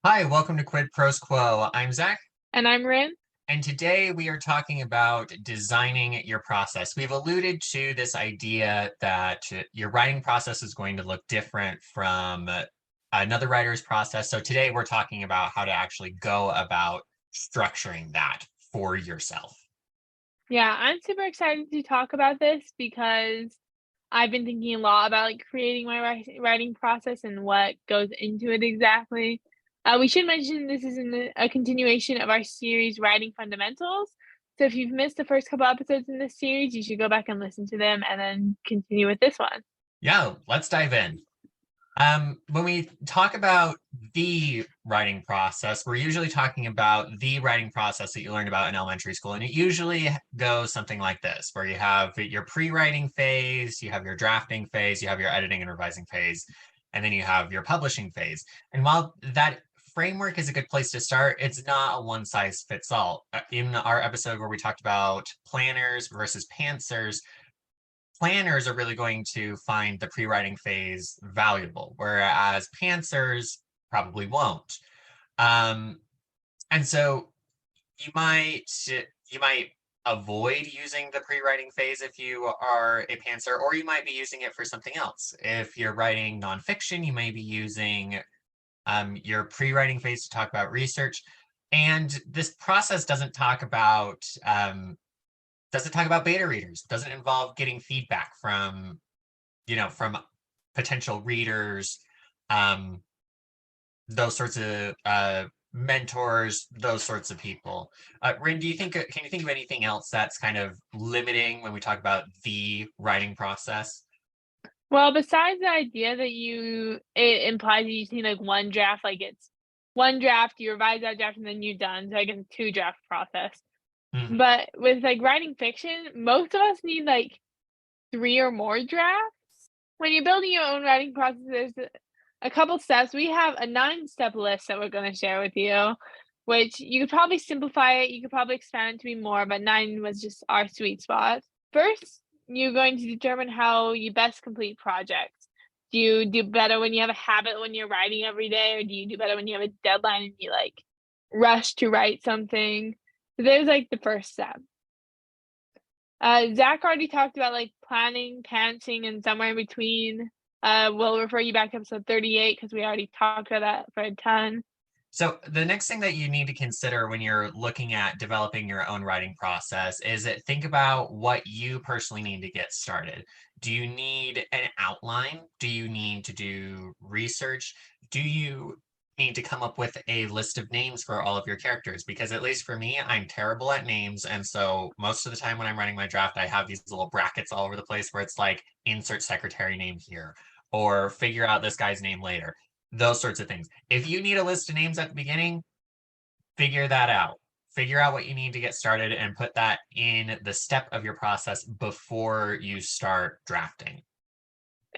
Hi, welcome to Quid Pros Quo. I'm Zach, And I'm Rin. and today we are talking about designing your process. We've alluded to this idea that your writing process is going to look different from another writer's process. So today we're talking about how to actually go about structuring that for yourself. Yeah, I'm super excited to talk about this because I've been thinking a lot about like creating my writing process and what goes into it exactly. We should mention this is a continuation of our series, Writing Fundamentals. So if you've missed the first couple episodes in this series, you should go back and listen to them and then continue with this one. Yeah, let's dive in. When we talk about the writing process, we're usually talking about the writing process that you learned about in elementary school. And it usually goes something like this, where you have your pre-writing phase, you have your drafting phase, you have your editing and revising phase, and then you have your publishing phase. And while that framework is a good place to start, it's not a one size fits all. In our episode where we talked about planners versus pantsers, planners are really going to find the pre-writing phase valuable, whereas pantsers probably won't. Um, and so you might you might avoid using the pre-writing phase if you are a pantser, or you might be using it for something else. If you're writing nonfiction, you may be using your pre-writing phase to talk about research. And this process doesn't talk about beta readers, doesn't involve getting feedback from from potential readers, um, those sorts of mentors, those sorts of people. Rin, can you think of anything else that's kind of limiting when we talk about the writing process? Well, besides the idea that it implies that you see like one draft, like it's one draft, you revise that draft, and then you're done. So I guess a two draft process. Mhm. But with like writing fiction, most of us need like three or more drafts. When you're building your own writing process, there's a couple steps. We have a 9-step list that we're going to share with you, which you could probably simplify it. You could probably expand it to be more, but 9 was just our sweet spot. First, you're going to determine how you best complete projects. Do you do better when you have a habit when you're writing every day, or do you do better when you have a deadline and you like rush to write something? So there's like the first step. Zach already talked about like planning, pantsing, and somewhere in between. We'll refer you back to episode 38 because we already talked about that for a ton. So the next thing that you need to consider when you're looking at developing your own writing process is that think about what you personally need to get started. Do you need an outline? Do you need to do research? Do you need to come up with a list of names for all of your characters? Because at least for me, I'm terrible at names. And so most of the time when I'm writing my draft, I have these little brackets all over the place where it's like insert secretary name here or figure out this guy's name later, those sorts of things. If you need a list of names at the beginning, figure that out. Figure out what you need to get started and put that in the step of your process before you start drafting.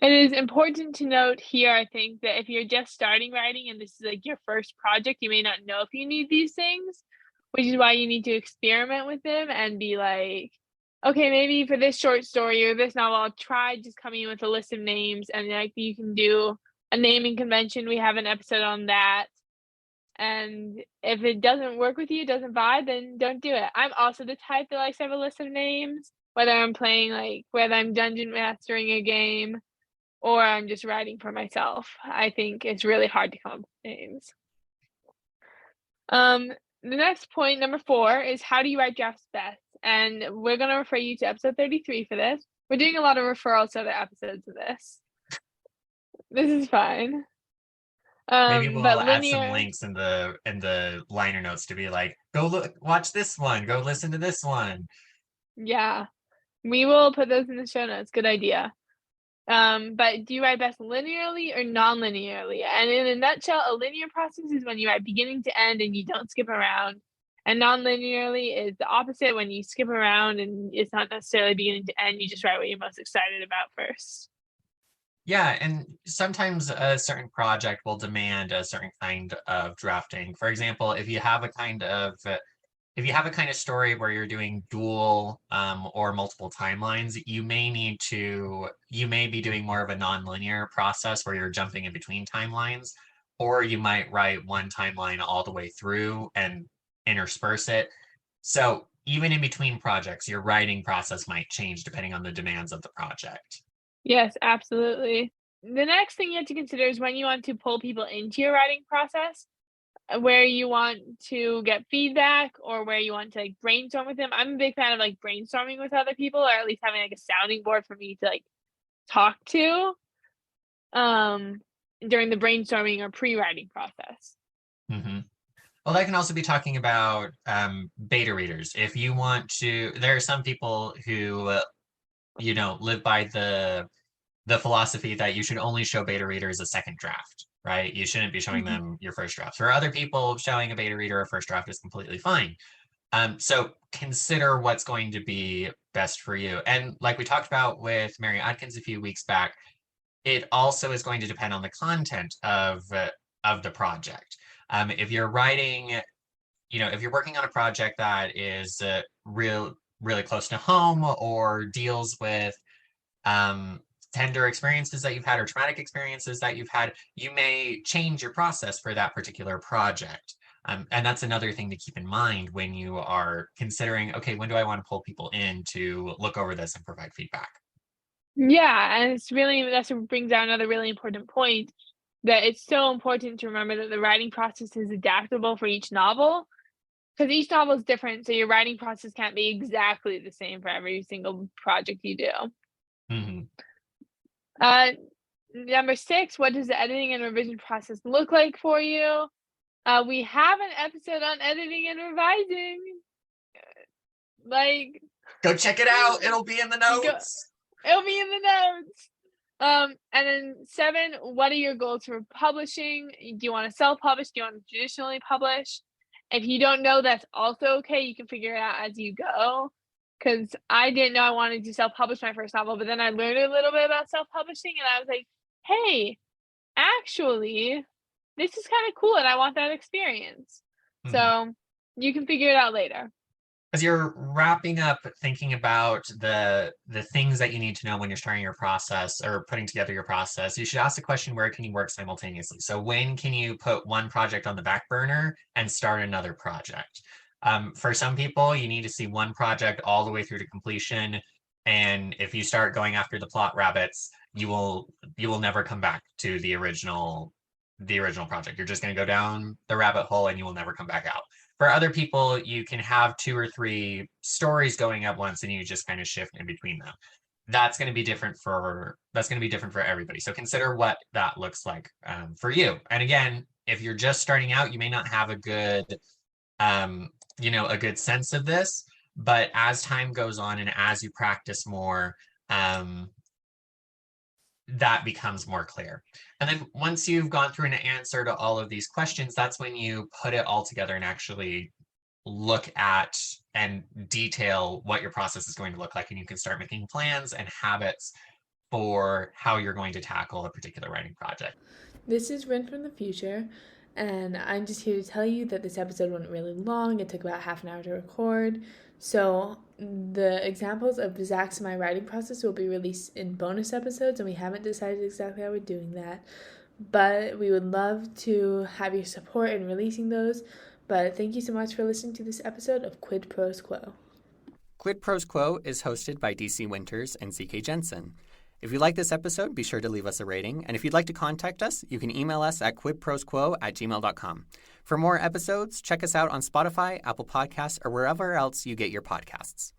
It is important to note here, I think, that if you're just starting writing and this is like your first project, you may not know if you need these things, which is why you need to experiment with them and be like, okay, maybe for this short story or this novel, I'll try just coming in with a list of names and like you can do a naming convention. We have an episode on that. And if it doesn't work with you, doesn't vibe, then don't do it. I'm also the type that likes to have a list of names, whether I'm dungeon mastering a game or I'm just writing for myself. I think it's really hard to come up with names. Um, the next point, number 4, is how do you write drafts best? And we're gonna refer you to episode 33 for this. We're doing a lot of referrals to other episodes of this. This is fine. Maybe But we'll add some linear, links in the liner notes to be like, go look, watch this one, go listen to this one. yeah, we will put those in the show notes. Good idea. But do you write best linearly or non-linearly? And in a nutshell, a linear process is when you write beginning to end and you don't skip around. And non-linearly is the opposite when you skip around and it's not necessarily beginning to end, you just write what you're most excited about first. Yeah, and sometimes a certain project will demand a certain kind of drafting. For example, if you have a kind of story where you're doing dual or multiple timelines, you may be doing more of a non-linear process where you're jumping in between timelines. or you might write one timeline all the way through and intersperse it. So even in between projects, your writing process might change depending on the demands of the project. Yes, absolutely. The next thing you have to consider is when you want to pull people into your writing process, where you want to get feedback or where you want to like brainstorm with them. I'm a big fan of like brainstorming with other people, or at least having like a sounding board for me to like talk to during the brainstorming or pre-writing process. Mm-hmm. Well, that can also be talking about beta readers. If you want to, there are some people who, live by the philosophy that you should only show beta readers a second draft, right? You shouldn't be showing Mhm. them your first draft. For other people, showing a beta reader a first draft is completely fine. So consider what's going to be best for you. And like we talked about with Mary Adkins a few weeks back, it also is going to depend on the content of the project. If you're writing, if you're working on a project that is really close to home or deals with tender experiences that you've had or traumatic experiences that you've had, you may change your process for that particular project. And that's another thing to keep in mind when you are considering, okay, when do I want to pull people in to look over this and provide feedback? Yeah, and that's what brings down another really important point, that it's so important to remember that the writing process is adaptable for each novel, because each novel is different, so your writing process can't be exactly the same for every single project you do. Mm-hmm. Uh, Number 6, what does the editing and revision process look like for you? We have an episode on editing and revising. Like, Go check it out. It'll be in the go, notes. it'll be in the notes. And then 7, what are your goals for publishing? Do you want to self-publish? Do you want to traditionally publish? If you don't know, that's also okay. You can figure it out as you go. Because I didn't know I wanted to self-publish my first novel, but then I learned a little bit about self-publishing, and I was like, hey, actually, this is kind of cool, and I want that experience. Mm-hmm. So you can figure it out later. As you're wrapping up thinking about the things that you need to know when you're starting your process or putting together your process, you should ask the question, where can you work simultaneously? So when can you put one project on the back burner and start another project? For some people, you need to see one project all the way through to completion. And if you start going after the plot rabbits, you will never come back to the original project. You're just going to go down the rabbit hole and you will never come back out. For other people, you can have 2 or 3 stories going at once and you just kind of shift in between them. That's going to be different for everybody. So consider what that looks like for you. And again, if you're just starting out, you may not have a good a good sense of this, but as time goes on and as you practice more, that becomes more clear. And then once you've gone through an answer to all of these questions, that's when you put it all together and actually look at and detail what your process is going to look like. And you can start making plans and habits for how you're going to tackle a particular writing project. This is Rin from the future, and I'm just here to tell you that this episode went really long. It took about half an hour to record. So the examples of Zac's and my writing process will be released in bonus episodes, and we haven't decided exactly how we're doing that. But we would love to have your support in releasing those. But thank you so much for listening to this episode of Quid Pros Quo. Quid Pros Quo is hosted by DC Winters and CK Jensen. If you like this episode, be sure to leave us a rating. And if you'd like to contact us, you can email us at quidprosquo@gmail.com. For more episodes, check us out on Spotify, Apple Podcasts, or wherever else you get your podcasts.